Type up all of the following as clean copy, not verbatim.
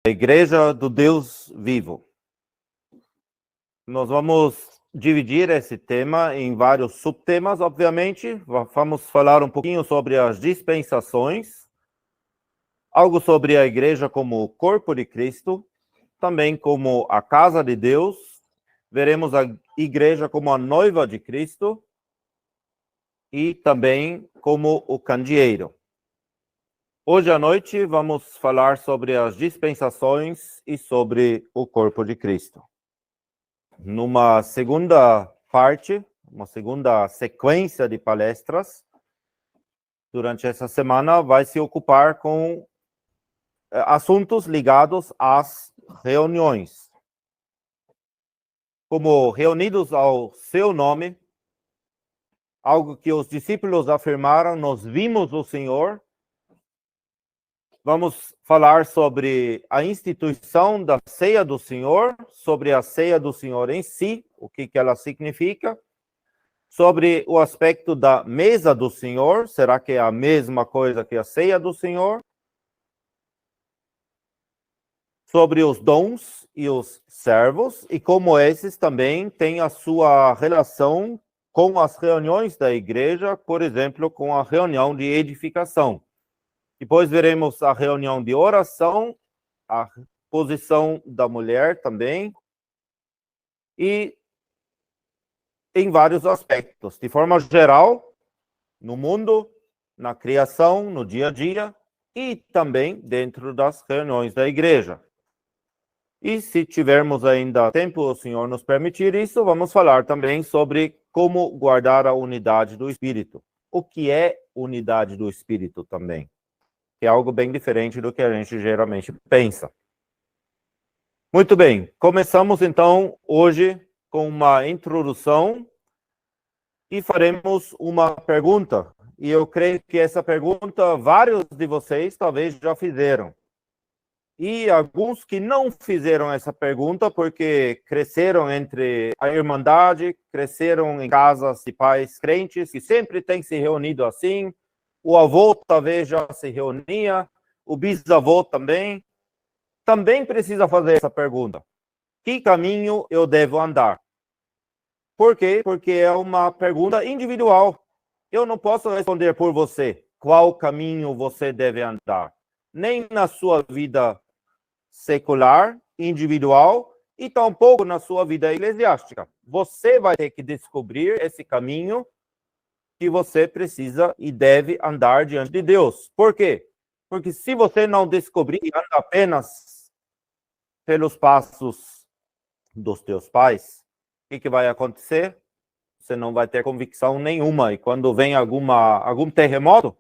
Igreja do Deus Vivo. Nós vamos dividir esse tema em vários subtemas, obviamente. Vamos falar um pouquinho sobre as dispensações, algo sobre a igreja como o corpo de Cristo, também como a casa de Deus. Veremos a igreja como a noiva de Cristo e também como o candeeiro. Hoje à noite vamos falar sobre as dispensações e sobre o corpo de Cristo. Numa segunda parte, uma segunda sequência de palestras, durante essa semana vai se ocupar com assuntos ligados às reuniões. Como reunidos ao seu nome, algo que os discípulos afirmaram, nós vimos o Senhor. Vamos falar sobre a instituição da ceia do Senhor, sobre a ceia do Senhor em si, o que ela significa, sobre o aspecto da mesa do Senhor, será que é a mesma coisa que a ceia do Senhor? Sobre os dons e os servos, e como esses também têm a sua relação com as reuniões da igreja, por exemplo, com a reunião de edificação. Depois veremos a reunião de oração, a posição da mulher também, e em vários aspectos. De forma geral, no mundo, na criação, no dia a dia, e também dentro das reuniões da igreja. E se tivermos ainda tempo, o Senhor nos permitir isso, vamos falar também sobre como guardar a unidade do Espírito. O que é unidade do Espírito também? Que é algo bem diferente do que a gente geralmente pensa. Muito bem, começamos então hoje com uma introdução e faremos uma pergunta. E eu creio que essa pergunta vários de vocês talvez já fizeram. E alguns que não fizeram essa pergunta porque cresceram entre a Irmandade, cresceram em casas de pais crentes que sempre têm se reunido assim. O avô talvez já se reunia, o bisavô também precisa fazer essa pergunta. Que caminho eu devo andar? Por quê? Porque é uma pergunta individual. Eu não posso responder por você qual caminho você deve andar. Nem na sua vida secular, individual, e tampouco na sua vida eclesiástica. Você vai ter que descobrir esse caminho que você precisa e deve andar diante de Deus. Por quê? Porque se você não descobrir e anda apenas pelos passos dos teus pais, o que vai acontecer? Você não vai ter convicção nenhuma. E quando vem algum terremoto,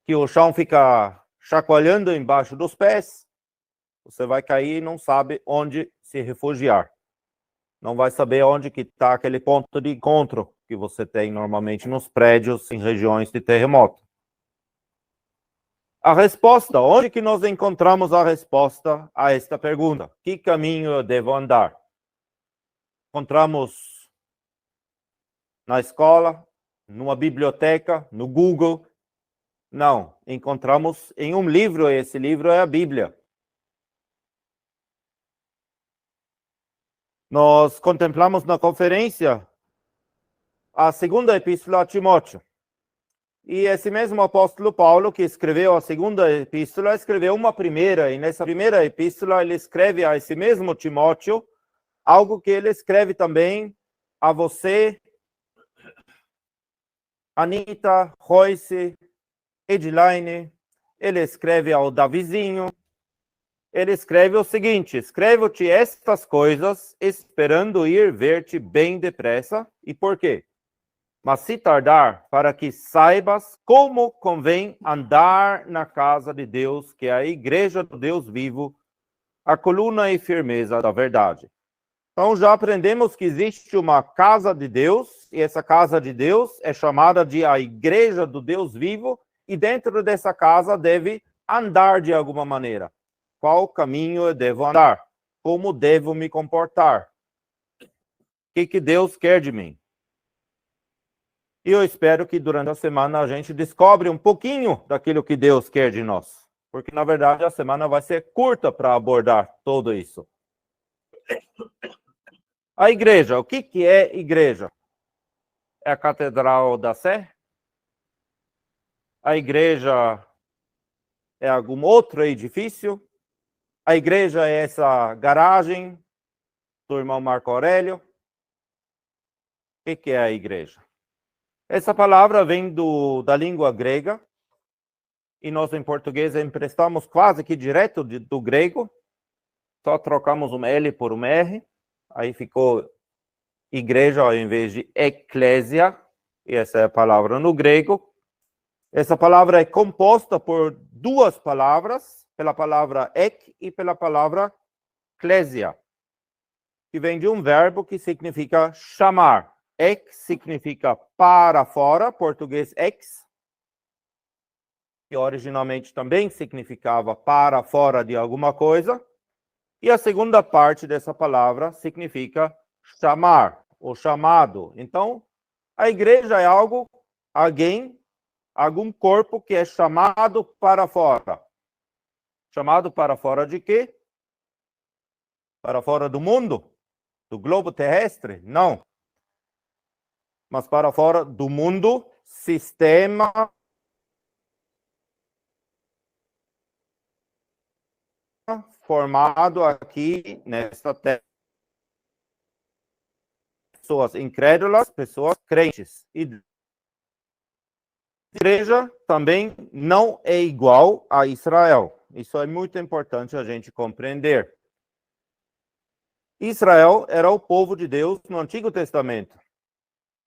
que o chão fica chacoalhando embaixo dos pés, você vai cair e não sabe onde se refugiar. Não vai saber onde que está aquele ponto de encontro que você tem normalmente nos prédios em regiões de terremoto. A resposta, onde que nós encontramos a resposta a esta pergunta? Que caminho eu devo andar? Encontramos na escola, numa biblioteca, no Google? Não, encontramos em um livro, esse livro é a Bíblia. Nós contemplamos na conferência a segunda epístola a Timóteo. E esse mesmo apóstolo Paulo, que escreveu a segunda epístola, escreveu uma primeira. E nessa primeira epístola, ele escreve a esse mesmo Timóteo algo que ele escreve também a você, Anita, Royce, Edilaine. Ele escreve ao Davizinho. Ele escreve o seguinte: escrevo-te estas coisas, esperando ir ver-te bem depressa. E por quê? Mas se tardar, para que saibas como convém andar na casa de Deus, que é a igreja do Deus vivo, a coluna e firmeza da verdade. Então já aprendemos que existe uma casa de Deus, e essa casa de Deus é chamada de a igreja do Deus vivo, e dentro dessa casa deve andar de alguma maneira. Qual caminho eu devo andar? Como devo me comportar? O que Deus quer de mim? E eu espero que durante a semana a gente descobre um pouquinho daquilo que Deus quer de nós. porque, na verdade, a semana vai ser curta para abordar tudo isso. A igreja, o que é igreja? É a Catedral da Sé? A igreja é algum outro edifício? A igreja é essa garagem do irmão Marco Aurélio? O que é a igreja? Essa palavra vem da língua grega, e nós em português emprestamos quase que direto do grego, só trocamos um L por um R, aí ficou igreja ao invés de eclésia, e essa é a palavra no grego. Essa palavra é composta por duas palavras, pela palavra ek e pela palavra clésia, que vem de um verbo que significa chamar. Ek significa para fora, português ex, que originalmente também significava para fora de alguma coisa. E a segunda parte dessa palavra significa chamar, ou chamado. Então, a igreja é alguém, algum corpo que é chamado para fora. Chamado para fora de quê? Para fora do mundo? Do globo terrestre? Não. Mas para fora do mundo, sistema formado aqui nesta terra. Pessoas incrédulas, pessoas crentes. E a igreja também não é igual a Israel. Isso é muito importante a gente compreender. Israel era o povo de Deus no Antigo Testamento.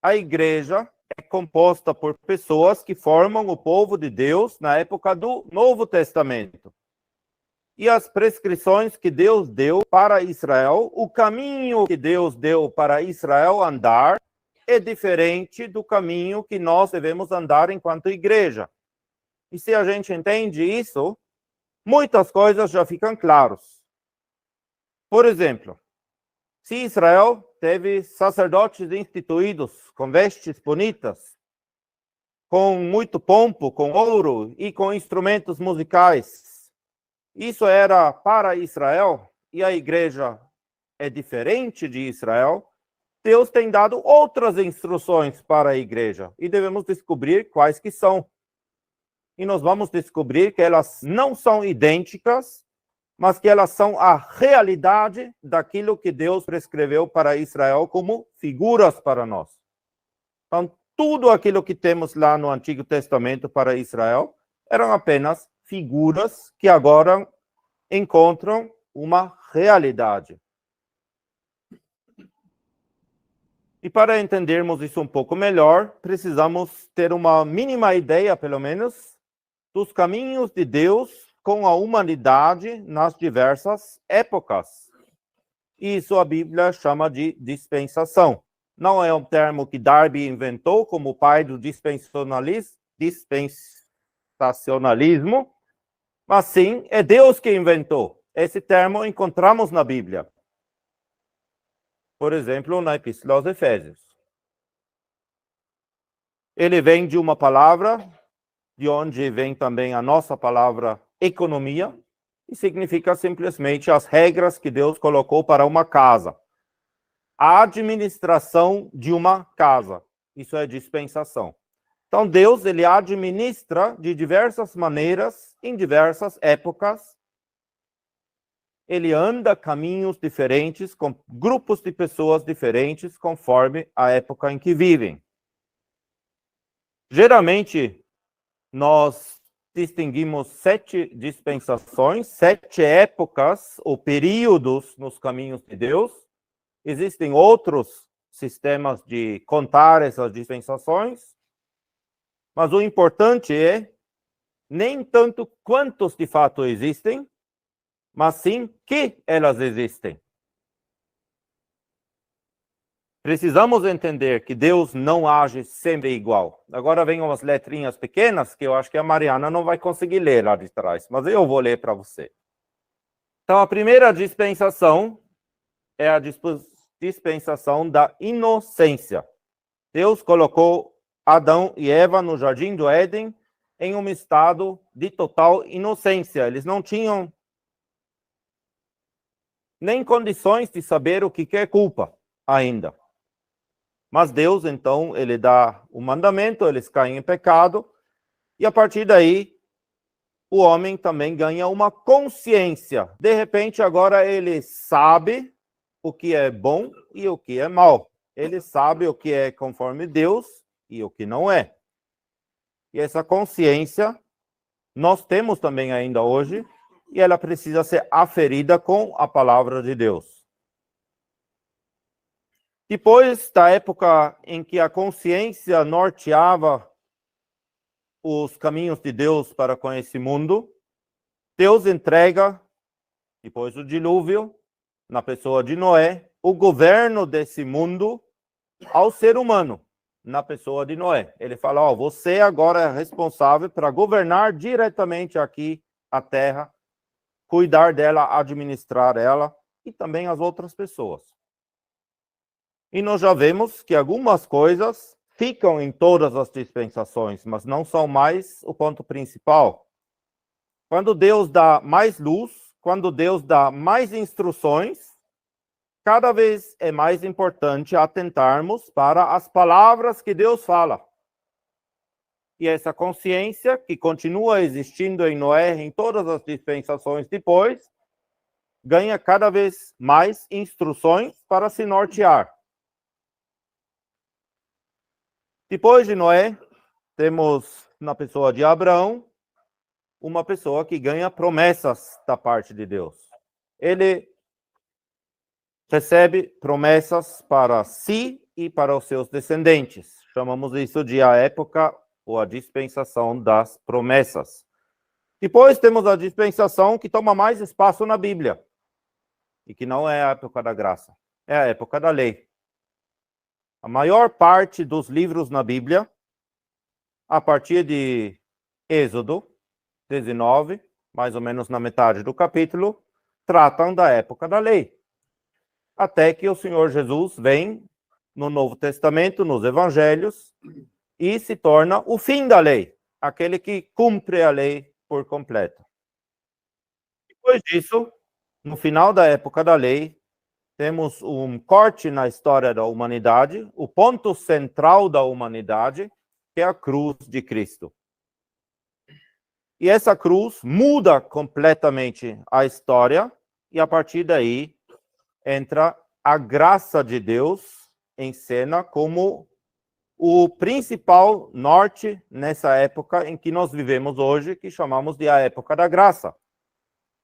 A igreja é composta por pessoas que formam o povo de Deus na época do Novo Testamento. E as prescrições que Deus deu para Israel, o caminho que Deus deu para Israel andar, é diferente do caminho que nós devemos andar enquanto igreja. E se a gente entende isso, muitas coisas já ficam claras. Por exemplo, se Israel teve sacerdotes instituídos com vestes bonitas, com muito pompo, com ouro e com instrumentos musicais, isso era para Israel, e a igreja é diferente de Israel, Deus tem dado outras instruções para a igreja, e devemos descobrir quais que são. E nós vamos descobrir que elas não são idênticas, mas que elas são a realidade daquilo que Deus prescreveu para Israel como figuras para nós. Então, tudo aquilo que temos lá no Antigo Testamento para Israel eram apenas figuras que agora encontram uma realidade. E para entendermos isso um pouco melhor, precisamos ter uma mínima ideia, pelo menos, dos caminhos de Deus com a humanidade nas diversas épocas. Isso a Bíblia chama de dispensação. Não é um termo que Darby inventou como pai do dispensacionalismo, mas sim, é Deus que inventou. Esse termo encontramos na Bíblia. Por exemplo, na Epístola aos Efésios. Ele vem de uma palavra, de onde vem também a nossa palavra economia, e significa simplesmente as regras que Deus colocou para uma casa. A administração de uma casa. Isso é dispensação. Então, Deus, ele administra de diversas maneiras, em diversas épocas. Ele anda caminhos diferentes, com grupos de pessoas diferentes, conforme a época em que vivem. Geralmente, nós distinguimos 7 dispensações, 7 épocas ou períodos nos caminhos de Deus. Existem outros sistemas de contar essas dispensações, mas o importante é nem tanto quantos de fato existem, mas sim que elas existem. Precisamos entender que Deus não age sempre igual. Agora vem umas letrinhas pequenas que eu acho que a Mariana não vai conseguir ler lá de trás, mas eu vou ler para você. Então, a primeira dispensação é a dispensação da inocência. Deus colocou Adão e Eva no jardim do Éden em um estado de total inocência. Eles não tinham nem condições de saber o que é culpa ainda. Mas Deus, então, ele dá o mandamento, eles caem em pecado, e a partir daí, o homem também ganha uma consciência. De repente, agora ele sabe o que é bom e o que é mal. Ele sabe o que é conforme Deus e o que não é. E essa consciência nós temos também ainda hoje, e ela precisa ser aferida com a palavra de Deus. Depois da época em que a consciência norteava os caminhos de Deus para com esse mundo, Deus entrega, depois do dilúvio, na pessoa de Noé, o governo desse mundo ao ser humano, na pessoa de Noé. Ele fala, ó, você agora é responsável para governar diretamente aqui a terra, cuidar dela, administrar ela e também as outras pessoas. E nós já vemos que algumas coisas ficam em todas as dispensações, mas não são mais o ponto principal. Quando Deus dá mais luz, quando Deus dá mais instruções, cada vez é mais importante atentarmos para as palavras que Deus fala. E essa consciência, que continua existindo em Noé, em todas as dispensações depois, ganha cada vez mais instruções para se nortear. Depois de Noé, temos na pessoa de Abraão, uma pessoa que ganha promessas da parte de Deus. Ele recebe promessas para si e para os seus descendentes. Chamamos isso de a época ou a dispensação das promessas. Depois temos a dispensação que toma mais espaço na Bíblia, e que não é a época da graça, é a época da lei. A maior parte dos livros na Bíblia, a partir de Êxodo 19, mais ou menos na metade do capítulo, tratam da época da lei. Até que o Senhor Jesus vem no Novo Testamento, nos Evangelhos, e se torna o fim da lei, aquele que cumpre a lei por completo. Depois disso, no final da época da lei, temos um corte na história da humanidade, o ponto central da humanidade, que é a cruz de Cristo. E essa cruz muda completamente a história, e a partir daí entra a graça de Deus em cena como o principal norte nessa época em que nós vivemos hoje, que chamamos de a época da graça.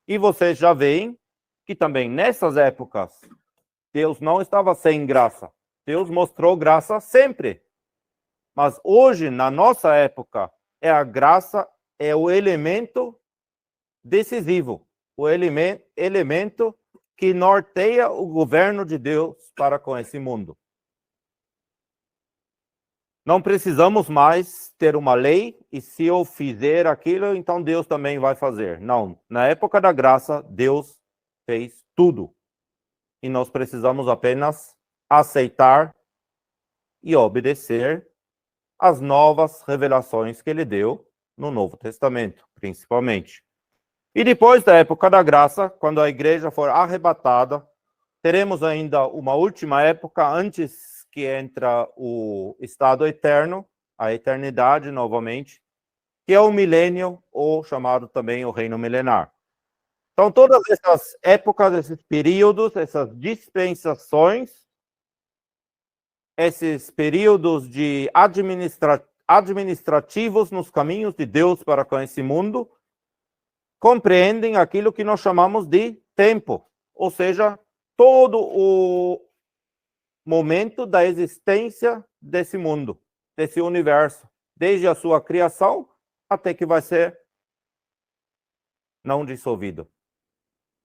E vocês já veem que também nessas épocas Deus não estava sem graça. Deus mostrou graça sempre. Mas hoje, na nossa época, a graça é o elemento decisivo, o elemento que norteia o governo de Deus para com esse mundo. Não precisamos mais ter uma lei, e se eu fizer aquilo, então Deus também vai fazer. Não, na época da graça, Deus fez tudo. E nós precisamos apenas aceitar e obedecer às novas revelações que ele deu no Novo Testamento, principalmente. E depois da época da graça, quando a igreja for arrebatada, teremos ainda uma última época antes que entra o estado eterno, a eternidade novamente, que é o milênio, ou chamado também o reino milenar. Então, todas essas épocas, esses períodos, essas dispensações, esses períodos de administrativos nos caminhos de Deus para com esse mundo, compreendem aquilo que nós chamamos de tempo, ou seja, todo o momento da existência desse mundo, desse universo, desde a sua criação até que vai ser não dissolvido,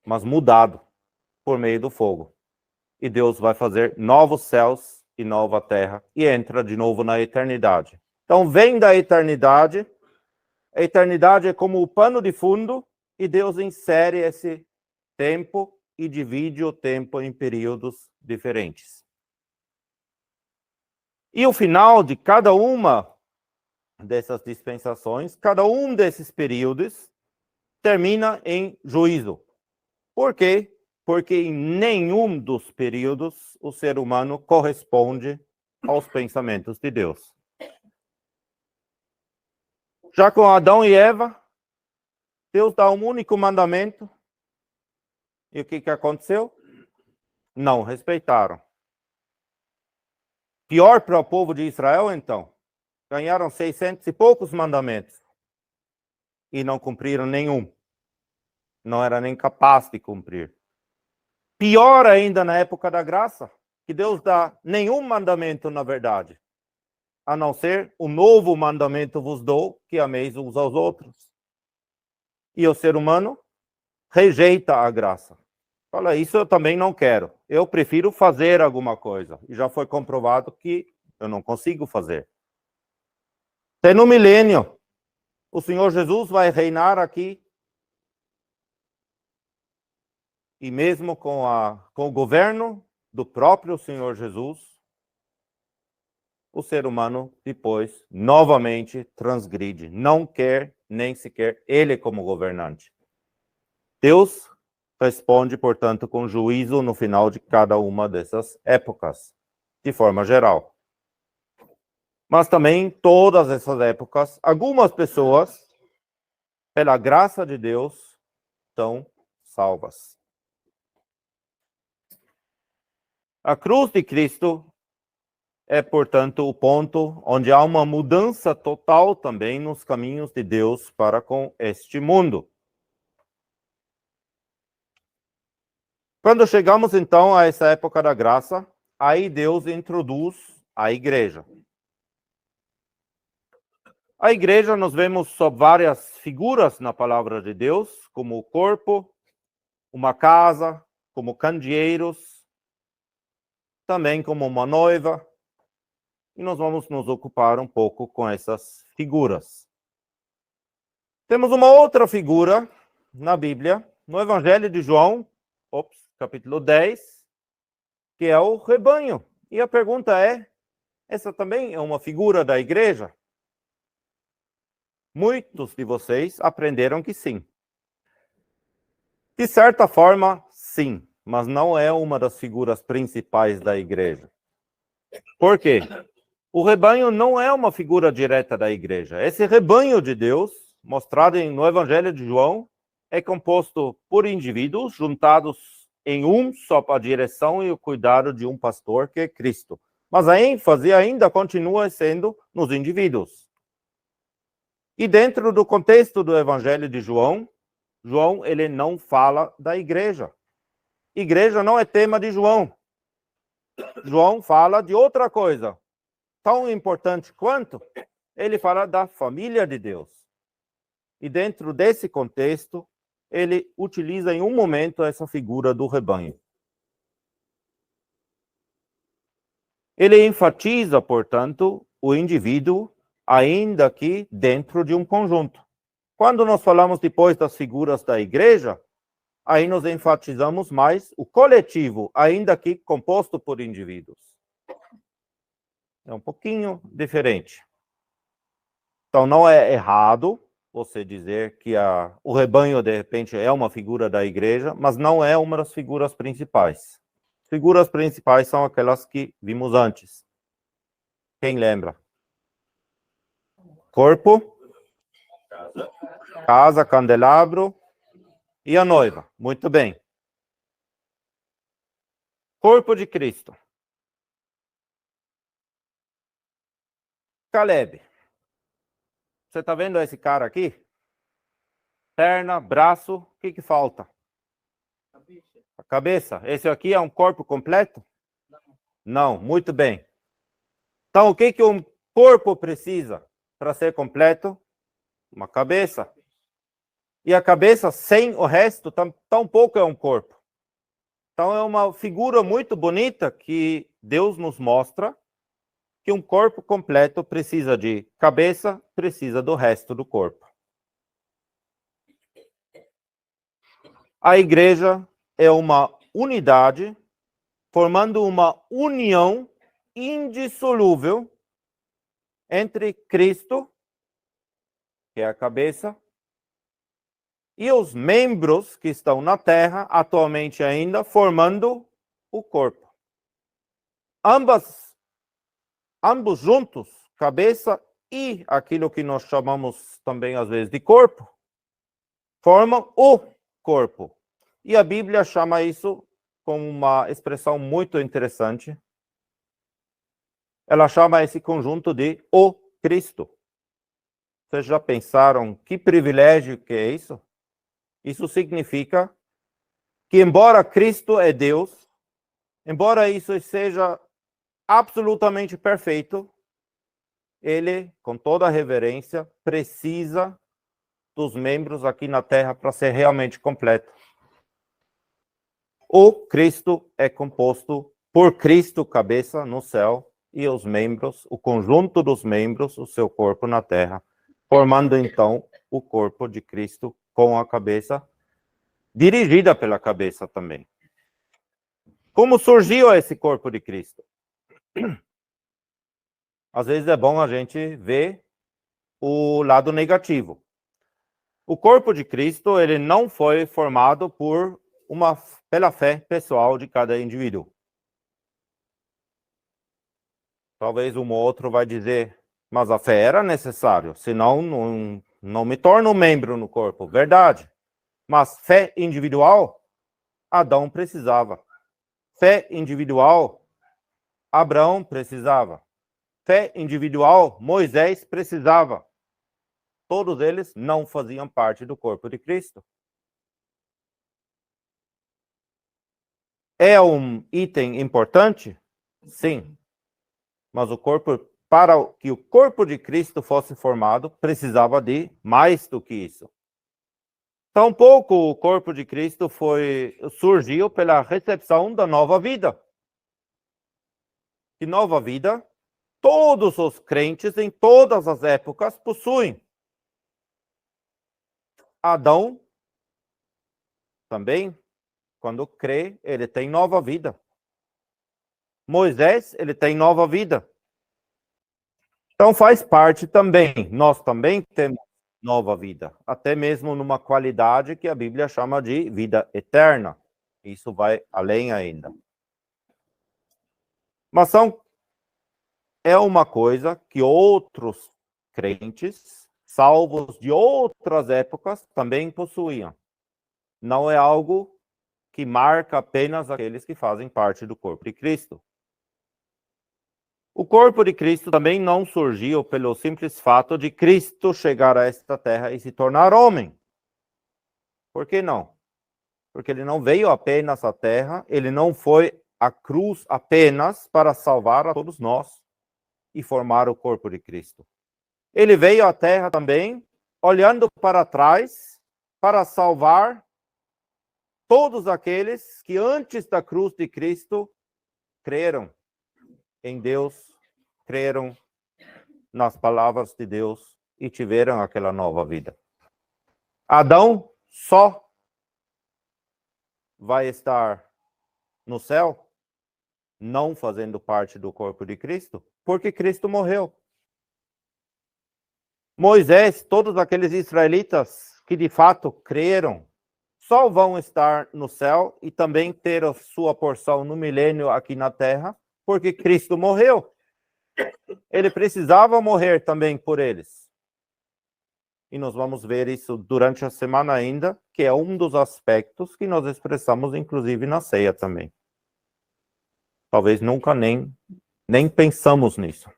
mas mudado por meio do fogo. E Deus vai fazer novos céus e nova terra e entra de novo na eternidade. Então vem da eternidade, a eternidade é como o pano de fundo e Deus insere esse tempo e divide o tempo em períodos diferentes. E o final de cada uma dessas dispensações, cada um desses períodos termina em juízo. Por quê? Porque em nenhum dos períodos o ser humano corresponde aos pensamentos de Deus. Já com Adão e Eva, Deus dá um único mandamento. E o que aconteceu? Não respeitaram. Pior para o povo de Israel, então. Ganharam 600 e poucos mandamentos. E não cumpriram nenhum. Não era nem capaz de cumprir. Pior ainda na época da graça, que Deus dá nenhum mandamento, na verdade. A não ser o novo mandamento vos dou, que ameis uns aos outros. E o ser humano rejeita a graça. Fala, isso eu também não quero. Eu prefiro fazer alguma coisa. E já foi comprovado que eu não consigo fazer. Até no milênio, o Senhor Jesus vai reinar aqui. E mesmo com o governo do próprio Senhor Jesus, o ser humano depois novamente transgride. Não quer nem sequer ele como governante. Deus responde, portanto, com juízo no final de cada uma dessas épocas, de forma geral. Mas também, todas essas épocas, algumas pessoas, pela graça de Deus, são salvas. A cruz de Cristo é, portanto, o ponto onde há uma mudança total também nos caminhos de Deus para com este mundo. Quando chegamos, então, a essa época da graça, aí Deus introduz a igreja. A igreja, nós vemos sob várias figuras na palavra de Deus, como o corpo, uma casa, como candeeiros, também como uma noiva. E nós vamos nos ocupar um pouco com essas figuras. Temos uma outra figura na Bíblia, no Evangelho de João, capítulo 10, que é o rebanho. E a pergunta é, essa também é uma figura da igreja? Muitos de vocês aprenderam que sim. De certa forma, sim, mas não é uma das figuras principais da igreja. Por quê? O rebanho não é uma figura direta da igreja. Esse rebanho de Deus, mostrado no Evangelho de João, é composto por indivíduos juntados em um só para a direção e o cuidado de um pastor, que é Cristo. Mas a ênfase ainda continua sendo nos indivíduos. E dentro do contexto do Evangelho de João, ele não fala da igreja. Igreja não é tema de João. João fala de outra coisa. Tão importante quanto, ele fala da família de Deus. E dentro desse contexto, ele utiliza em um momento essa figura do rebanho. Ele enfatiza, portanto, o indivíduo, ainda que dentro de um conjunto. Quando nós falamos depois das figuras da igreja, aí nós enfatizamos mais o coletivo, ainda que composto por indivíduos. É um pouquinho diferente. Então, não é errado você dizer que o rebanho, de repente, é uma figura da igreja, mas não é uma das figuras principais. Figuras principais são aquelas que vimos antes. Quem lembra? Corpo, casa, candelabro e a noiva. Muito bem. Corpo de Cristo. Caleb. Você está vendo esse cara aqui? Perna, braço, o que falta? A cabeça. Esse aqui é um corpo completo? Não, muito bem. Então, o que um corpo precisa para ser completo? Uma cabeça. E a cabeça, sem o resto, tampouco é um corpo. Então, é uma figura muito bonita que Deus nos mostra que um corpo completo precisa de cabeça, precisa do resto do corpo. A igreja é uma unidade, formando uma união indissolúvel entre Cristo que é a cabeça, e os membros que estão na terra, atualmente ainda, formando o corpo. Ambos juntos, cabeça e aquilo que nós chamamos também às vezes de corpo, formam o corpo. E a Bíblia chama isso com uma expressão muito interessante. Ela chama esse conjunto de o Cristo. Vocês já pensaram que privilégio que é isso? Isso significa que, embora Cristo é Deus, embora isso seja absolutamente perfeito, ele, com toda a reverência, precisa dos membros aqui na terra para ser realmente completo. O Cristo é composto por Cristo, cabeça, no céu, e os membros, o conjunto dos membros, o seu corpo na terra, formando então o corpo de Cristo com a cabeça, dirigida pela cabeça também. Como surgiu esse corpo de Cristo? Às vezes é bom a gente ver o lado negativo. O corpo de Cristo, ele não foi formado pela fé pessoal de cada indivíduo. Talvez um ou outro vai dizer, mas a fé era necessário, senão não me torno membro no corpo. Verdade. Mas fé individual, Adão precisava. Fé individual, Abraão precisava. Fé individual, Moisés precisava. Todos eles não faziam parte do corpo de Cristo. É um item importante? Sim. Mas para que o corpo de Cristo fosse formado, precisava de mais do que isso. Tampouco o corpo de Cristo surgiu pela recepção da nova vida. E nova vida, todos os crentes em todas as épocas possuem. Adão também, quando crê, ele tem nova vida. Moisés, ele tem nova vida. Então faz parte também, nós também temos nova vida, até mesmo numa qualidade que a Bíblia chama de vida eterna. Isso vai além ainda. Mas é uma coisa que outros crentes, salvos de outras épocas, também possuíam. Não é algo que marca apenas aqueles que fazem parte do corpo de Cristo. O corpo de Cristo também não surgiu pelo simples fato de Cristo chegar a esta terra e se tornar homem. Por que não? Porque ele não veio apenas à terra, ele não foi à cruz apenas para salvar a todos nós e formar o corpo de Cristo. Ele veio à terra também, olhando para trás, para salvar todos aqueles que antes da cruz de Cristo creram em Deus, creram nas palavras de Deus e tiveram aquela nova vida. Adão só vai estar no céu, não fazendo parte do corpo de Cristo, porque Cristo morreu. Moisés, todos aqueles israelitas que de fato creram, só vão estar no céu e também ter a sua porção no milênio aqui na terra, porque Cristo morreu. Ele precisava morrer também por eles. E nós vamos ver isso durante a semana ainda, que é um dos aspectos que nós expressamos, inclusive, na ceia também. Talvez nunca nem pensamos nisso.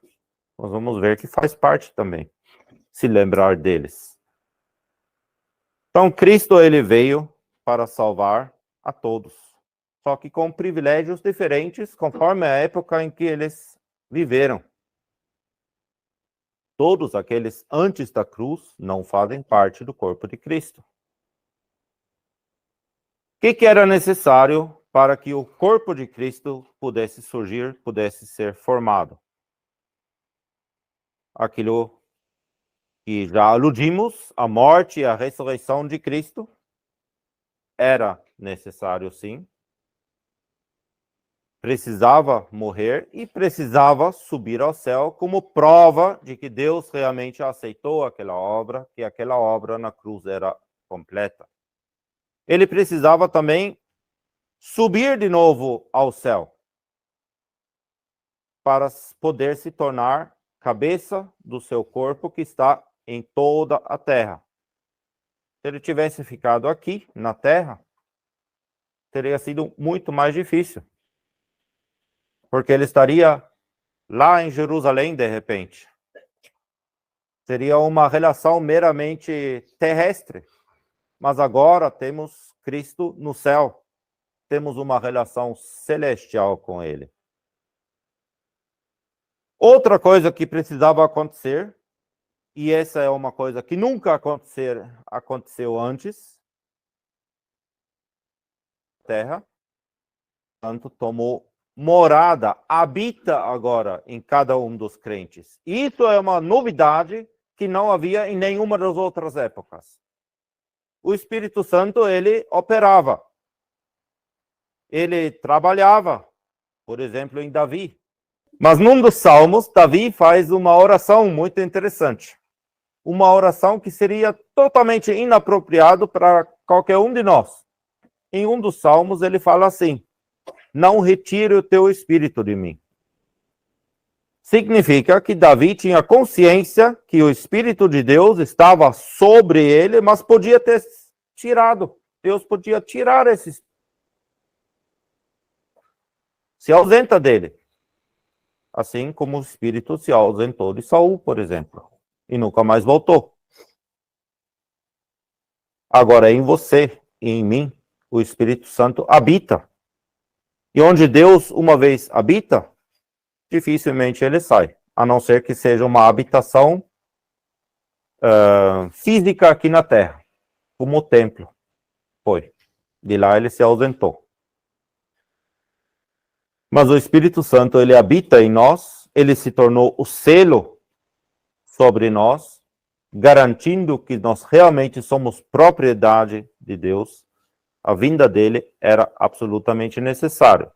Nós vamos ver que faz parte também, se lembrar deles. Então, Cristo, ele veio para salvar a todos, só que com privilégios diferentes, conforme a época em que eles viveram. Todos aqueles antes da cruz não fazem parte do corpo de Cristo. O que era necessário para que o corpo de Cristo pudesse surgir, pudesse ser formado? Aquilo que já aludimos, a morte e a ressurreição de Cristo, era necessário sim. precisava morrer e precisava subir ao céu como prova de que Deus realmente aceitou aquela obra, que aquela obra na cruz era completa. Ele precisava também subir de novo ao céu para poder se tornar cabeça do seu corpo que está em toda a terra. Se ele tivesse ficado aqui na terra, teria sido muito mais difícil. Porque ele estaria lá em Jerusalém, de repente. Seria uma relação meramente terrestre. Mas agora temos Cristo no céu. Temos uma relação celestial com ele. Outra coisa que precisava acontecer, e essa é uma coisa que nunca aconteceu antes, a terra, tanto tomou morada, habita agora em cada um dos crentes. Isso é uma novidade que não havia em nenhuma das outras épocas. O Espírito Santo, ele operava. Ele trabalhava, por exemplo, em Davi. Mas num dos salmos, Davi faz uma oração muito interessante. Uma oração que seria totalmente inapropriado para qualquer um de nós. Em um dos salmos, ele fala assim: não retire o teu espírito de mim. Significa que Davi tinha consciência que o Espírito de Deus estava sobre ele, mas podia ter tirado. Deus podia tirar esse espírito. Se ausenta dele. Assim como o Espírito se ausentou de Saul, por exemplo. E nunca mais voltou. Agora, em você e em mim, o Espírito Santo habita. E onde Deus uma vez habita, dificilmente ele sai, a não ser que seja uma habitação física aqui na Terra, como o templo foi. De lá ele se ausentou. Mas o Espírito Santo, ele habita em nós, ele se tornou o selo sobre nós, garantindo que nós realmente somos propriedade de Deus. A vinda dele era absolutamente necessária.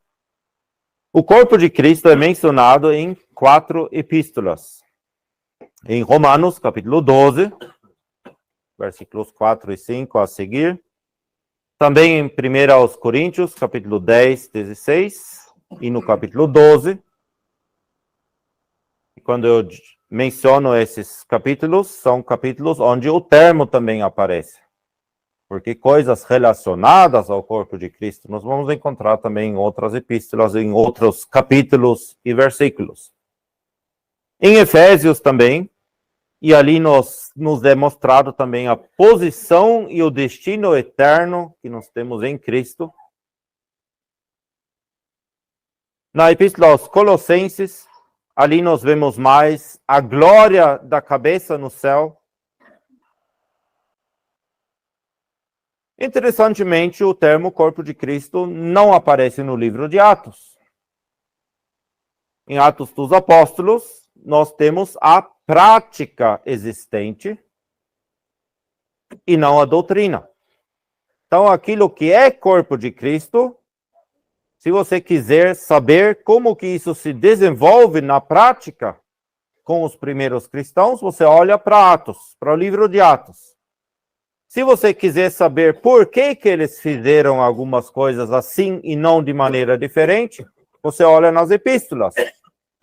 O corpo de Cristo é mencionado em 4 epístolas. Em Romanos, capítulo 12, versículos 4 e 5 a seguir. Também em 1 Coríntios, capítulo 10, 16, e no capítulo 12. E quando eu menciono esses capítulos, são capítulos onde o termo também aparece. Porque coisas relacionadas ao corpo de Cristo nós vamos encontrar também em outras epístolas, em outros capítulos e versículos. Em Efésios também, e ali nos é mostrado também a posição e o destino eterno que nós temos em Cristo. Na epístola aos Colossenses, ali nós vemos mais a glória da cabeça no céu. Interessantemente, o termo corpo de Cristo não aparece no livro de Atos. Em Atos dos Apóstolos, nós temos a prática existente e não a doutrina. Então, aquilo que é corpo de Cristo, se você quiser saber como que isso se desenvolve na prática com os primeiros cristãos, você olha para Atos, para o livro de Atos. Se você quiser saber por que eles fizeram algumas coisas assim e não de maneira diferente, você olha nas epístolas.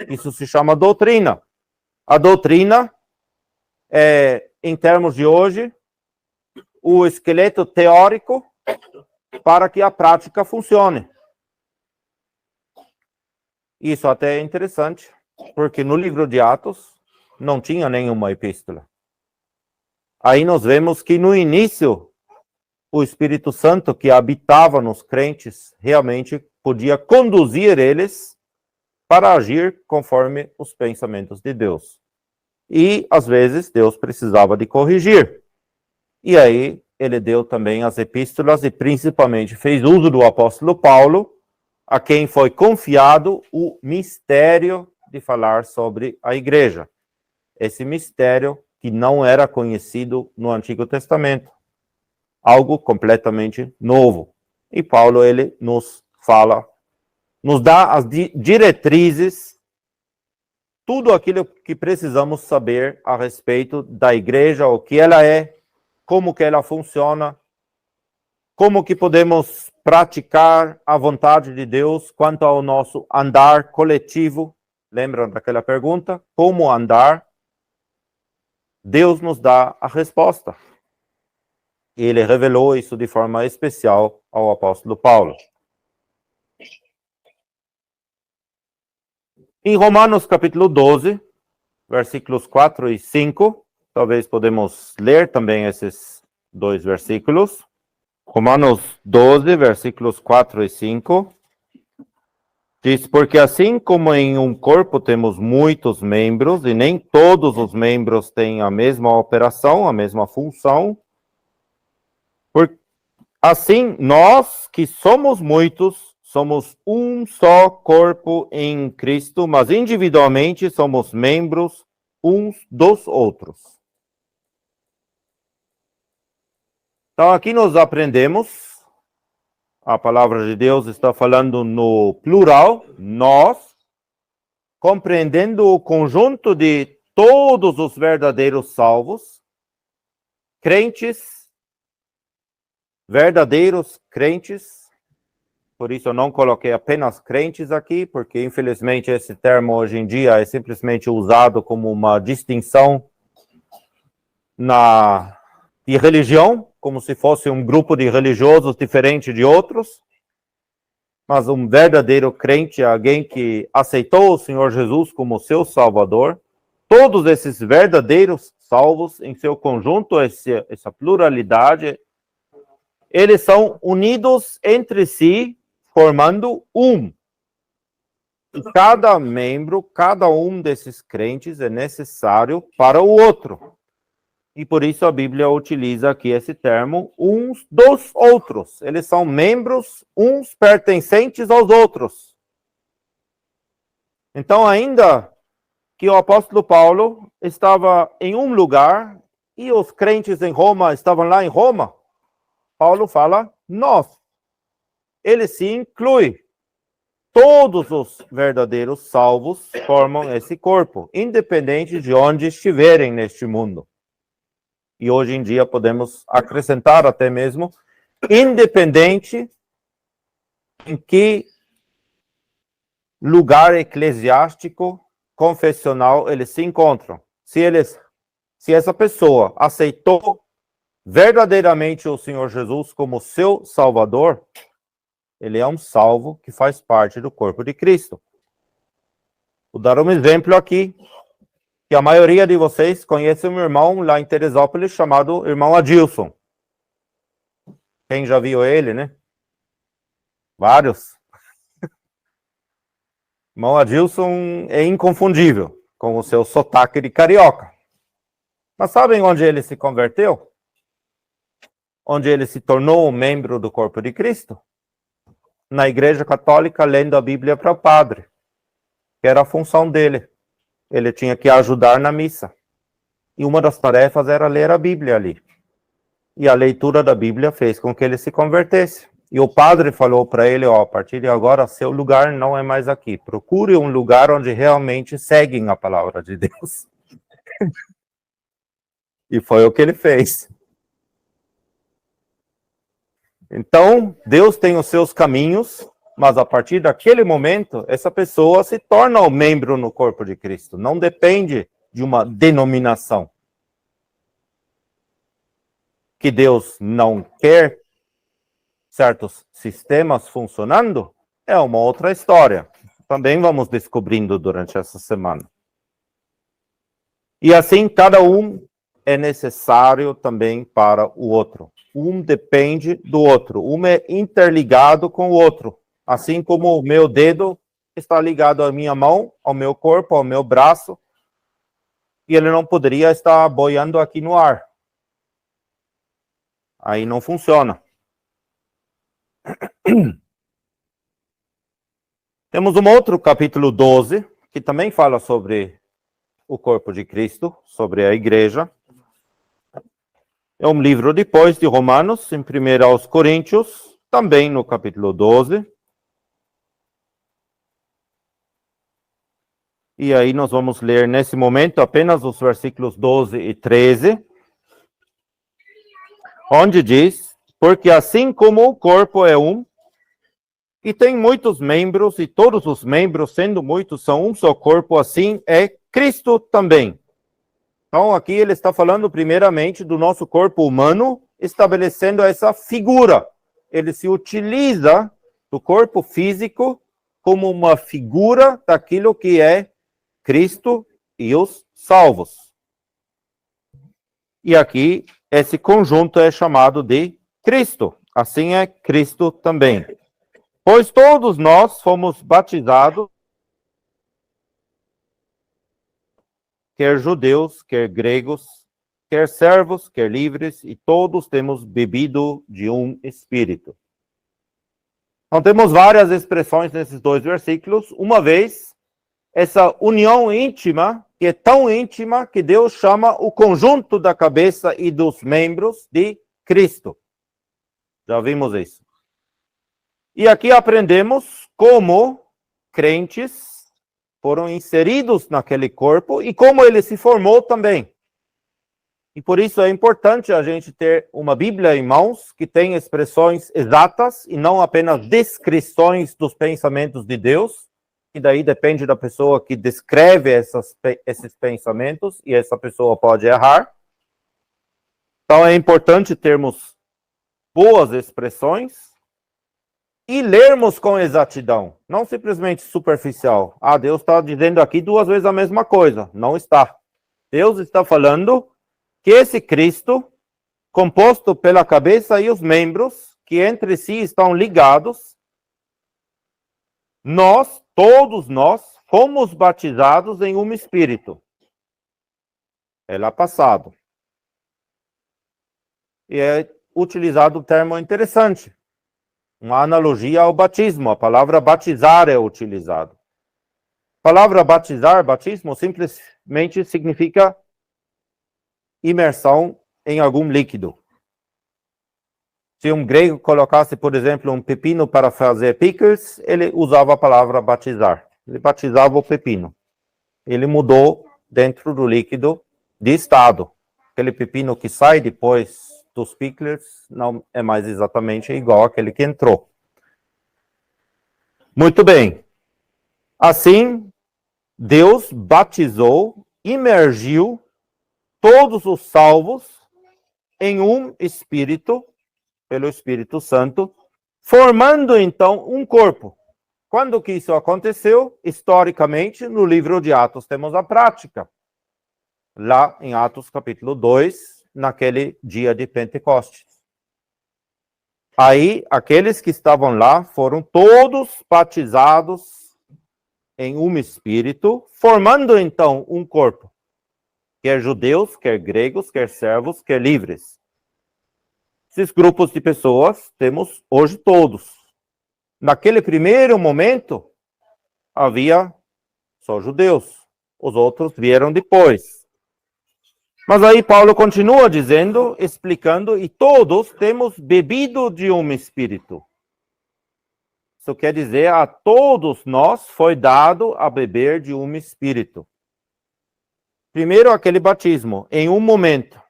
Isso se chama doutrina. A doutrina é, em termos de hoje, o esqueleto teórico para que a prática funcione. Isso até é interessante, porque no livro de Atos não tinha nenhuma epístola. Aí nós vemos que no início, o Espírito Santo que habitava nos crentes realmente podia conduzir eles para agir conforme os pensamentos de Deus. E, às vezes, Deus precisava de corrigir. E aí, ele deu também as epístolas e, principalmente, fez uso do apóstolo Paulo, a quem foi confiado o mistério de falar sobre a igreja. Esse mistério que não era conhecido no Antigo Testamento. Algo completamente novo. E Paulo, ele nos fala nos dá as diretrizes, tudo aquilo que precisamos saber a respeito da igreja, o que ela é, como que ela funciona, como que podemos praticar a vontade de Deus quanto ao nosso andar coletivo. Lembram daquela pergunta? Como andar? Deus nos dá a resposta. Ele revelou isso de forma especial ao apóstolo Paulo. Em Romanos capítulo 12, versículos 4 e 5, talvez podemos ler também esses dois versículos. Romanos 12, versículos 4 e 5. Diz, porque assim como em um corpo temos muitos membros, e nem todos os membros têm a mesma operação, a mesma função, assim, nós que somos muitos, somos um só corpo em Cristo, mas individualmente somos membros uns dos outros. Então, aqui nós aprendemos, a palavra de Deus está falando no plural, nós, compreendendo o conjunto de todos os verdadeiros salvos, crentes, verdadeiros crentes. Por isso eu não coloquei apenas crentes aqui, porque infelizmente esse termo hoje em dia é simplesmente usado como uma distinção de religião, como se fosse um grupo de religiosos diferente de outros. Mas um verdadeiro crente é alguém que aceitou o Senhor Jesus como seu Salvador. Todos esses verdadeiros salvos, em seu conjunto, essa pluralidade, eles são unidos entre si, formando um. E cada membro, cada um desses crentes é necessário para o outro. E por isso a Bíblia utiliza aqui esse termo, uns dos outros. Eles são membros, uns pertencentes aos outros. Então, ainda que o apóstolo Paulo estava em um lugar e os crentes em Roma estavam lá em Roma, Paulo fala nós. Ele se inclui. Todos os verdadeiros salvos formam esse corpo, independente de onde estiverem neste mundo. E hoje em dia podemos acrescentar até mesmo, independente em que lugar eclesiástico, confessional eles se encontram. Se essa pessoa aceitou verdadeiramente o Senhor Jesus como seu Salvador, ele é um salvo que faz parte do corpo de Cristo. Vou dar um exemplo aqui, que a maioria de vocês conhece um irmão lá em Teresópolis chamado irmão Adilson. Quem já viu ele, né? Vários. Irmão Adilson é inconfundível com o seu sotaque de carioca. Mas sabem onde ele se converteu? Onde ele se tornou um membro do corpo de Cristo? Na Igreja Católica, lendo a Bíblia para o padre, que era a função dele. Ele tinha que ajudar na missa. E uma das tarefas era ler a Bíblia ali. E a leitura da Bíblia fez com que ele se convertesse. E o padre falou para ele, a partir de agora, seu lugar não é mais aqui. Procure um lugar onde realmente seguem a palavra de Deus. E foi o que ele fez. Então, Deus tem os seus caminhos, mas a partir daquele momento, essa pessoa se torna um membro no corpo de Cristo. Não depende de uma denominação. Que Deus não quer certos sistemas funcionando, é uma outra história. Também vamos descobrindo durante essa semana. E assim, cada um é necessário também para o outro. Um depende do outro. Um é interligado com o outro. Assim como o meu dedo está ligado à minha mão, ao meu corpo, ao meu braço, e ele não poderia estar boiando aqui no ar. Aí não funciona. Temos um outro capítulo 12, que também fala sobre o corpo de Cristo, sobre a igreja. É um livro depois de Romanos, em 1 aos Coríntios, também no capítulo 12. E aí nós vamos ler nesse momento apenas os versículos 12 e 13, onde diz: porque assim como o corpo é um, e tem muitos membros, e todos os membros, sendo muitos, são um só corpo, assim é Cristo também. Então, aqui ele está falando primeiramente do nosso corpo humano, estabelecendo essa figura. Ele se utiliza do corpo físico como uma figura daquilo que é Cristo e os salvos. E aqui, esse conjunto é chamado de Cristo. Assim é Cristo também. Pois todos nós fomos batizados, quer judeus, quer gregos, quer servos, quer livres, e todos temos bebido de um Espírito. Então, temos várias expressões nesses dois versículos. Uma vez, essa união íntima, que é tão íntima que Deus chama o conjunto da cabeça e dos membros de Cristo. Já vimos isso. E aqui aprendemos como crentes foram inseridos naquele corpo e como ele se formou também. E por isso é importante a gente ter uma Bíblia em mãos que tem expressões exatas e não apenas descrições dos pensamentos de Deus, e daí depende da pessoa que descreve esses pensamentos, e essa pessoa pode errar. Então é importante termos boas expressões e lermos com exatidão, não simplesmente superficial. Ah, Deus está dizendo aqui duas vezes a mesma coisa. Não está. Deus está falando que esse Cristo, composto pela cabeça e os membros, que entre si estão ligados, todos nós, fomos batizados em um Espírito. É lá passado. E é utilizado um termo interessante. Uma analogia ao batismo. A palavra batizar é utilizada. A palavra batizar, batismo, simplesmente significa imersão em algum líquido. Se um grego colocasse, por exemplo, um pepino para fazer pickles, ele usava a palavra batizar. Ele batizava o pepino. Ele mudou dentro do líquido de estado. Aquele pepino que sai depois dos pickles não é mais exatamente igual àquele que entrou. Muito bem. Assim, Deus batizou, imergiu todos os salvos em um Espírito, pelo Espírito Santo, formando então um corpo. Quando que isso aconteceu? Historicamente, no livro de Atos temos a prática. Lá em Atos capítulo 2, naquele dia de Pentecostes. Aí, aqueles que estavam lá foram todos batizados em um Espírito, formando então um corpo. Quer judeus, quer gregos, quer servos, quer livres. Esses grupos de pessoas temos hoje todos. Naquele primeiro momento, havia só judeus. Os outros vieram depois. Mas aí Paulo continua dizendo, explicando, e todos temos bebido de um Espírito. Isso quer dizer, a todos nós foi dado a beber de um Espírito. Primeiro, aquele batismo, em um momento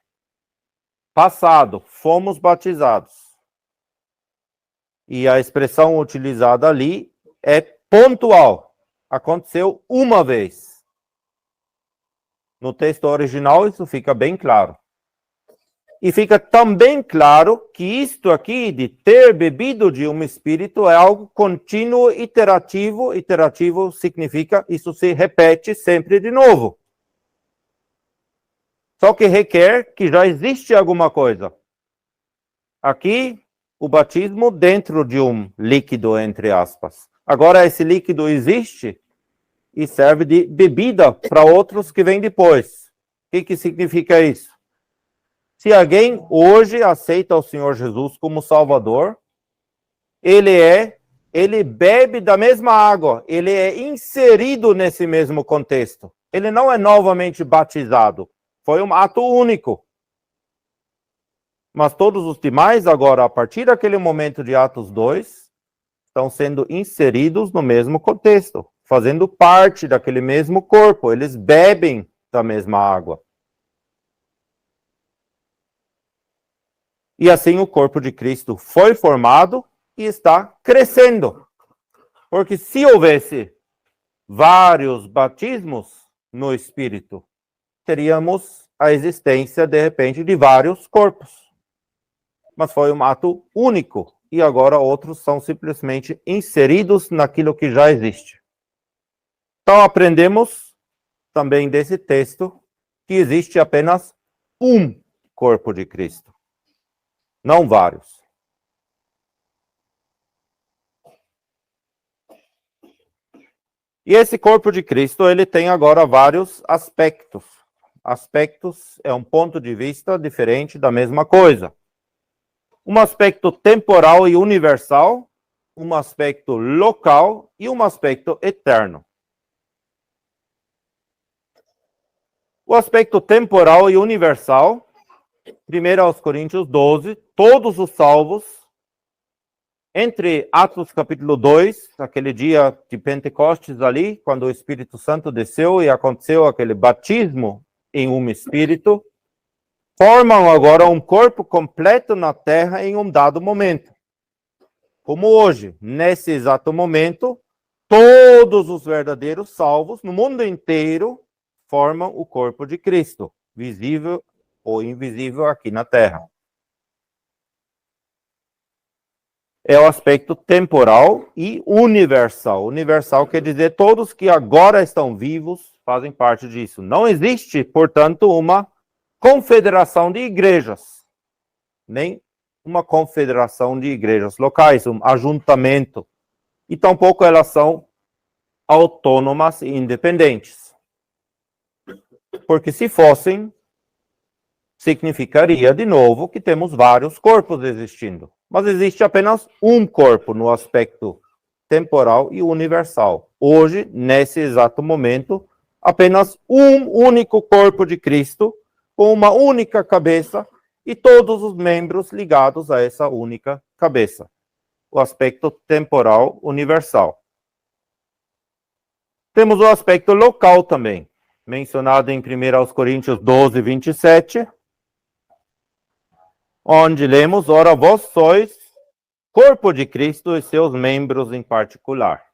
passado, fomos batizados. E a expressão utilizada ali é pontual. Aconteceu uma vez. No texto original, isso fica bem claro. E fica também claro que isto aqui, de ter bebido de um Espírito, é algo contínuo, iterativo. Iterativo significa isso se repete sempre de novo. Só que requer que já existe alguma coisa. Aqui, o batismo dentro de um líquido, entre aspas. Agora, esse líquido existe e serve de bebida para outros que vêm depois. O que significa isso? Se alguém hoje aceita o Senhor Jesus como Salvador, ele bebe da mesma água, ele é inserido nesse mesmo contexto. Ele não é novamente batizado. Foi um ato único. Mas todos os demais, agora, a partir daquele momento de Atos 2, estão sendo inseridos no mesmo contexto. fazendo parte daquele mesmo corpo, eles bebem da mesma água. E assim o corpo de Cristo foi formado e está crescendo. Porque se houvesse vários batismos no Espírito, teríamos a existência, de repente, de vários corpos. Mas foi um ato único, e agora outros são simplesmente inseridos naquilo que já existe. Então aprendemos também desse texto que existe apenas um corpo de Cristo, não vários. E esse corpo de Cristo, ele tem agora vários aspectos. Aspectos é um ponto de vista diferente da mesma coisa. Um aspecto temporal e universal, um aspecto local e um aspecto eterno. O aspecto temporal e universal, 1 aos Coríntios 12, todos os salvos, entre Atos capítulo 2, aquele dia de Pentecostes ali, quando o Espírito Santo desceu e aconteceu aquele batismo em um Espírito, formam agora um corpo completo na terra em um dado momento. Como hoje, nesse exato momento, todos os verdadeiros salvos no mundo inteiro formam o corpo de Cristo, visível ou invisível aqui na terra. É o aspecto temporal e universal. Universal quer dizer todos que agora estão vivos fazem parte disso. Não existe, portanto, uma confederação de igrejas, nem uma confederação de igrejas locais, um ajuntamento. E tampouco elas são autônomas e independentes. Porque se fossem, significaria, de novo, que temos vários corpos existindo. Mas existe apenas um corpo no aspecto temporal e universal. Hoje, nesse exato momento, apenas um único corpo de Cristo, com uma única cabeça e todos os membros ligados a essa única cabeça. O aspecto temporal universal. Temos o aspecto local também, mencionado em 1 aos Coríntios 12, 27, onde lemos, ora vós sois corpo de Cristo e seus membros em particular.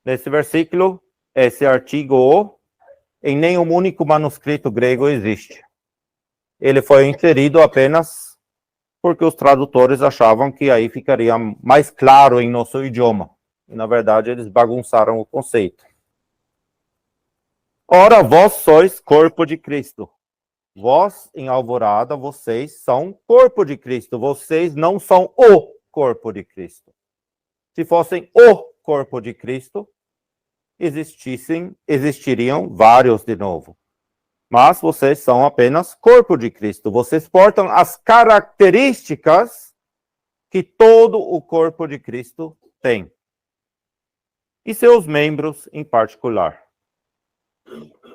Nesse versículo, esse artigo o, em nenhum único manuscrito grego existe. Ele foi inserido apenas porque os tradutores achavam que aí ficaria mais claro em nosso idioma. E, na verdade, eles bagunçaram o conceito. Ora, vós sois corpo de Cristo. Vós, em Alvorada, vocês são corpo de Cristo. Vocês não são o corpo de Cristo. Se fossem o corpo de Cristo, existiriam vários de novo. Mas vocês são apenas corpo de Cristo. Vocês portam as características que todo o corpo de Cristo tem. E seus membros em particular.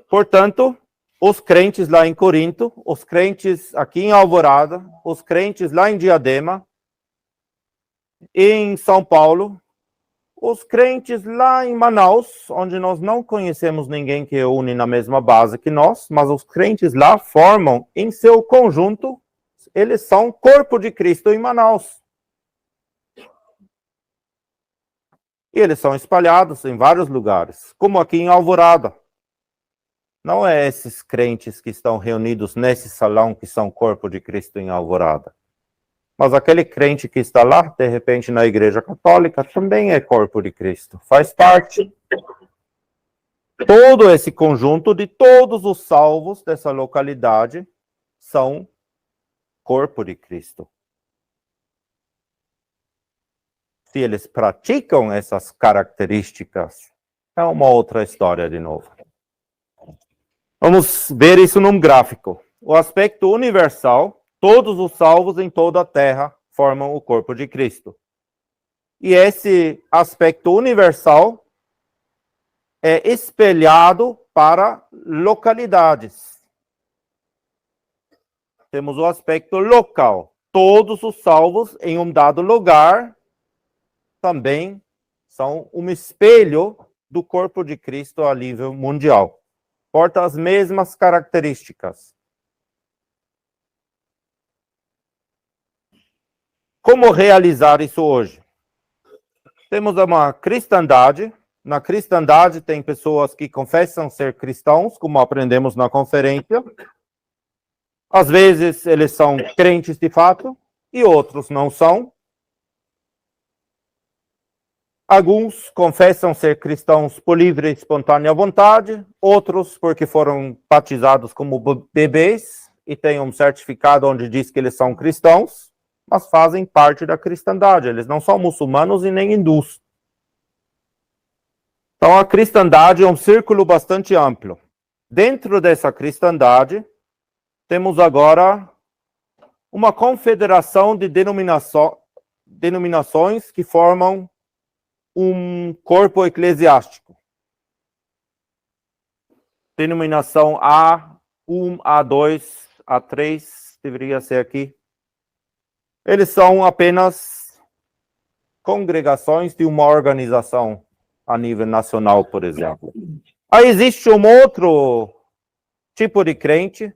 Portanto, os crentes lá em Corinto, os crentes aqui em Alvorada, os crentes lá em Diadema, em São Paulo, os crentes lá em Manaus, onde nós não conhecemos ninguém que une na mesma base que nós, mas os crentes lá formam, em seu conjunto, eles são corpo de Cristo em Manaus. E eles são espalhados em vários lugares, como aqui em Alvorada. Não é esses crentes que estão reunidos nesse salão que são corpo de Cristo em Alvorada. Mas aquele crente que está lá, de repente, na Igreja Católica, também é corpo de Cristo. Faz parte. Todo esse conjunto de todos os salvos dessa localidade são corpo de Cristo. Se eles praticam essas características, é uma outra história de novo. Vamos ver isso num gráfico. O aspecto universal, todos os salvos em toda a terra formam o corpo de Cristo. E esse aspecto universal é espelhado para localidades. Temos o aspecto local. Todos os salvos em um dado lugar também são um espelho do corpo de Cristo a nível mundial. Porta as mesmas características. Como realizar isso hoje? Temos uma cristandade. Na cristandade tem pessoas que confessam ser cristãos, como aprendemos na conferência. Às vezes eles são crentes de fato, e outros não são. Alguns confessam ser cristãos por livre e espontânea vontade, outros porque foram batizados como bebês e têm um certificado onde diz que eles são cristãos, mas fazem parte da cristandade. Eles não são muçulmanos e nem hindus. Então, a cristandade é um círculo bastante amplo. Dentro dessa cristandade, temos agora uma confederação de denominações que formam um corpo eclesiástico. Denominação A1, A2, A3, deveria ser aqui. Eles são apenas congregações de uma organização a nível nacional, por exemplo. Aí existe um outro tipo de crente.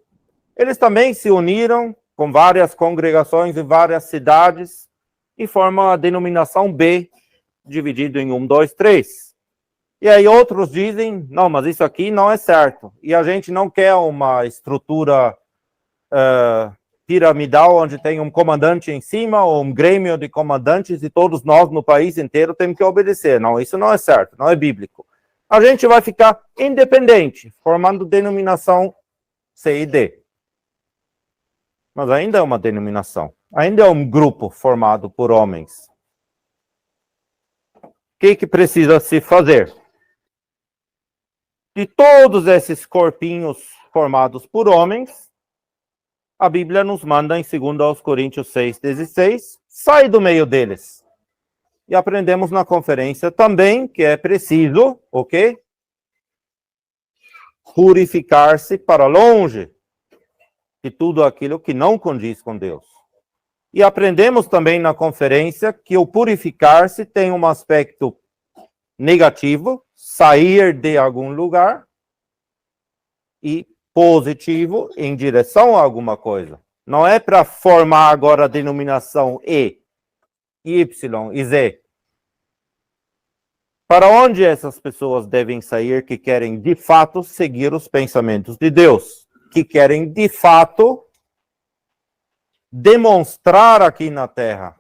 Eles também se uniram com várias congregações em várias cidades e formam a denominação B, dividido em 1, 2, 3. E aí outros dizem, não, mas isso aqui não é certo. E a gente não quer uma estrutura piramidal, onde tem um comandante em cima, ou um grêmio de comandantes, e todos nós no país inteiro temos que obedecer. Não, isso não é certo, não é bíblico. A gente vai ficar independente, formando denominação C e D. Mas ainda é uma denominação. Ainda é um grupo formado por homens. O que precisa se fazer? De todos esses corpinhos formados por homens, a Bíblia nos manda em 2 Coríntios 6,16, sai do meio deles. E aprendemos na conferência também que é preciso, o quê? Purificar-se para longe de tudo aquilo que não condiz com Deus. E aprendemos também na conferência que o purificar-se tem um aspecto negativo, sair de algum lugar, e positivo em direção a alguma coisa. Não é para formar agora a denominação E, Y e Z. Para onde essas pessoas devem sair que querem de fato seguir os pensamentos de Deus? Que querem de fato demonstrar aqui na Terra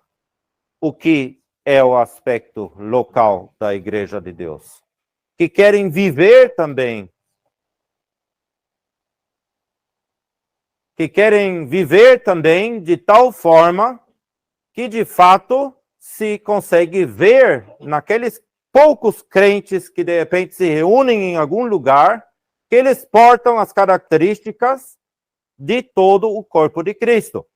o que é o aspecto local da Igreja de Deus. Que querem viver também de tal forma que, de fato, se consegue ver naqueles poucos crentes que, de repente, se reúnem em algum lugar, que eles portam as características de todo o corpo de Cristo.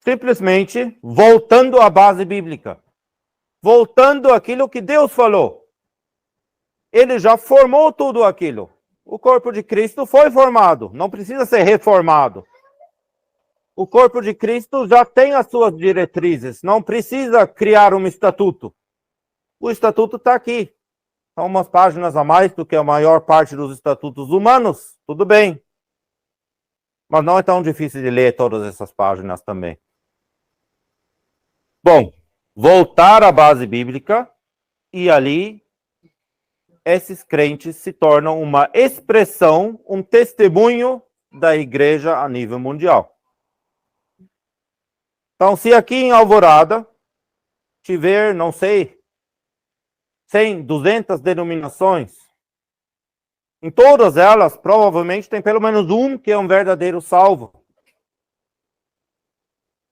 Simplesmente voltando à base bíblica. Voltando àquilo que Deus falou. Ele já formou tudo aquilo. O corpo de Cristo foi formado, não precisa ser reformado. O corpo de Cristo já tem as suas diretrizes, não precisa criar um estatuto. O estatuto está aqui. São umas páginas a mais do que a maior parte dos estatutos humanos, tudo bem. Mas não é tão difícil de ler todas essas páginas também. Bom, voltar à base bíblica e ali esses crentes se tornam uma expressão, um testemunho da igreja a nível mundial. Então, se aqui em Alvorada tiver, não sei, 100, 200 denominações, em todas elas, provavelmente tem pelo menos um que é um verdadeiro salvo.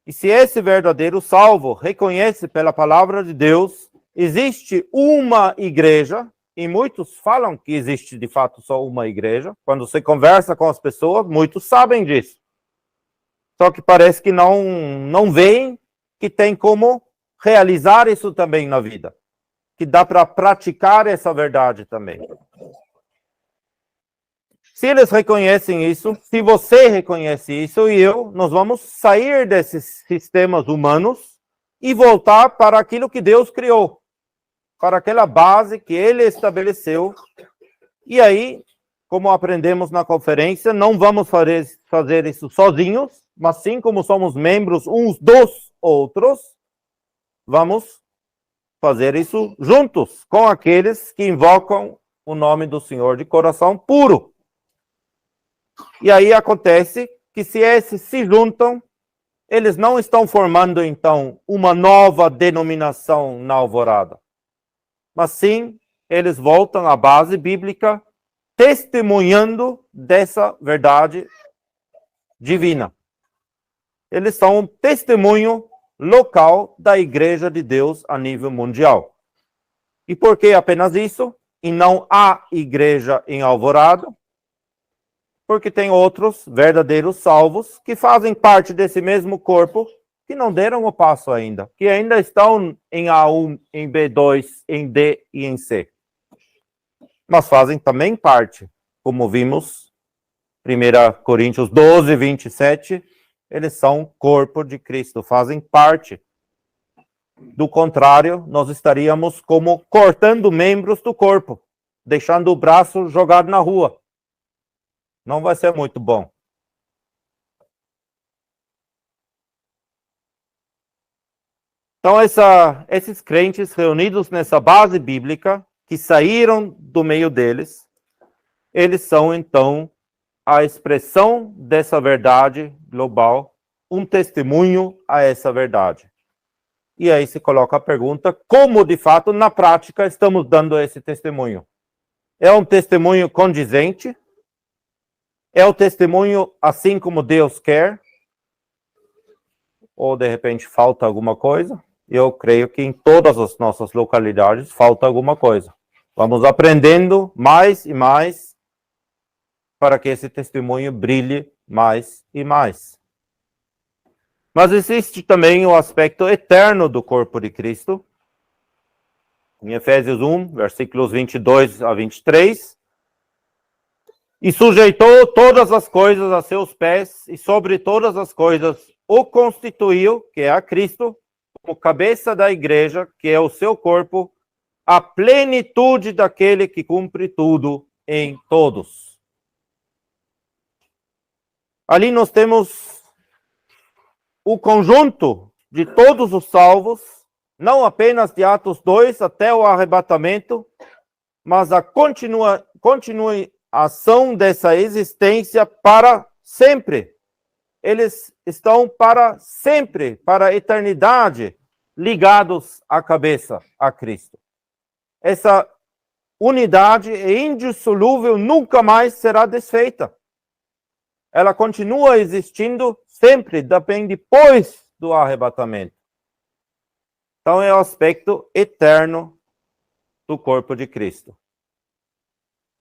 E se esse verdadeiro salvo reconhece pela palavra de Deus, existe uma igreja, e muitos falam que existe de fato só uma igreja. Quando você conversa com as pessoas, muitos sabem disso. Só que parece que não veem que tem como realizar isso também na vida. Que dá para praticar essa verdade também. Se eles reconhecem isso, se você reconhece isso e eu, nós vamos sair desses sistemas humanos e voltar para aquilo que Deus criou. para aquela base que ele estabeleceu. E aí, como aprendemos na conferência, não vamos fazer isso sozinhos, mas sim como somos membros uns dos outros, vamos fazer isso juntos, com aqueles que invocam o nome do Senhor de coração puro. E aí acontece que se esses se juntam, eles não estão formando, então, uma nova denominação na Alvorada, mas sim, eles voltam à base bíblica, testemunhando dessa verdade divina. Eles são um testemunho local da Igreja de Deus a nível mundial. E por que apenas isso? E não há igreja em Alvorada? Porque tem outros verdadeiros salvos que fazem parte desse mesmo corpo, que não deram o passo ainda, que ainda estão em A1, em B2, em D e em C. Mas fazem também parte, como vimos, 1 Coríntios 12, 27, eles são corpo de Cristo, fazem parte. Do contrário, nós estaríamos como cortando membros do corpo, deixando o braço jogado na rua. Não vai ser muito bom. Então, esses crentes reunidos nessa base bíblica, que saíram do meio deles, eles são, então, a expressão dessa verdade global, um testemunho a essa verdade. E aí se coloca a pergunta, como, de fato, na prática, estamos dando esse testemunho? É um testemunho condizente? É o testemunho assim como Deus quer? Ou, de repente, falta alguma coisa? Eu creio que em todas as nossas localidades falta alguma coisa. Vamos aprendendo mais e mais para que esse testemunho brilhe mais e mais. Mas existe também o aspecto eterno do corpo de Cristo. Em Efésios 1, versículos 22 a 23. E sujeitou todas as coisas a seus pés, e sobre todas as coisas o constituiu, que é a Cristo, como cabeça da igreja, que é o seu corpo, a plenitude daquele que cumpre tudo em todos. Ali nós temos o conjunto de todos os salvos, não apenas de Atos 2 até o arrebatamento, mas a continuação dessa existência para sempre. Eles estão para sempre, para a eternidade, ligados à cabeça, a Cristo. Essa unidade é indissolúvel, nunca mais será desfeita. Ela continua existindo sempre, também depois do arrebatamento. Então é o aspecto eterno do corpo de Cristo.